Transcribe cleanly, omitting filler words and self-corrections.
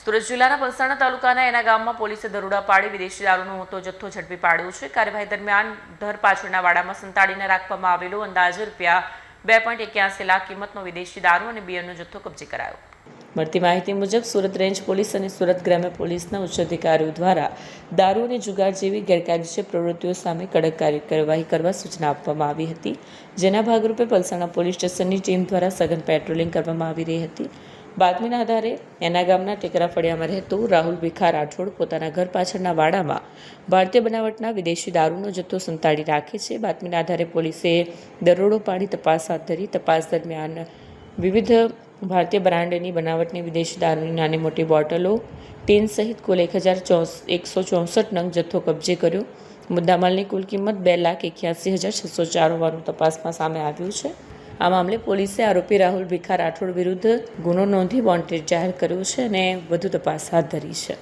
સુરત જિલ્લાના પલસાણા તાલુકાના એના ગામમાં પોલીસે દરોડા પાડી વિદેશી દારૂનો મોટો જથ્થો ઝડપી પાડ્યો છે। કાર્યવાહી દરમિયાન ઘર પાછળના વાડામાં સંતાડીને રાખવામાં આવેલો અંદાજે ₹2.81 લાખ કિંમતનો વિદેશી દારૂ અને બિયરનો જથ્થો કબજે કરાયો। મળતી માહિતી મુજબ સુરત રેન્જ પોલીસ અને સુરત ગ્રામ્ય પોલીસના ઉચ્ચ અધિકારીઓ દ્વારા દારૂ અને જુગાર જેવી ગેરકાયદેસર પ્રવૃત્તિઓ સામે કડક કાર્યવાહી કરવા સૂચના આપવામાં આવી હતી, જેના ભાગરૂપે પલસાણા પોલીસ સ્ટેશનની ટીમ દ્વારા સઘન પેટ્રોલિંગ કરવામાં આવી રહી હતી। બાતમીના આધારે એના ગામના ટેકરા ફળિયામાં રહેતો રાહુલ ભીખા રાઠોડ પોતાના ઘર પાછળના વાડામાં ભારતીય બનાવટના વિદેશી દારૂનો જથ્થો સંતાડી રાખે છે। બાતમીના આધારે પોલીસે દરોડો પાડી તપાસ હાથ ધરી। તપાસ દરમિયાન વિવિધ ભારતીય બ્રાન્ડની બનાવટની વિદેશી દારૂની નાની મોટી બોટલો, ટીન સહિત કુલ 1,164 નંગ જથ્થો કબજે કર્યો। મુદ્દામાલની કુલ કિંમત ₹2,81,604 હોવાનું તપાસમાં સામે આવ્યું છે। આ મામલે પોલીસે આરોપી રાહુલ ભીખા રાઠોડ વિરુદ્ધ ગુનો નોંધી વોન્ટેડ જાહેર કર્યો છે અને વધુ તપાસ હાથ ધરી છે।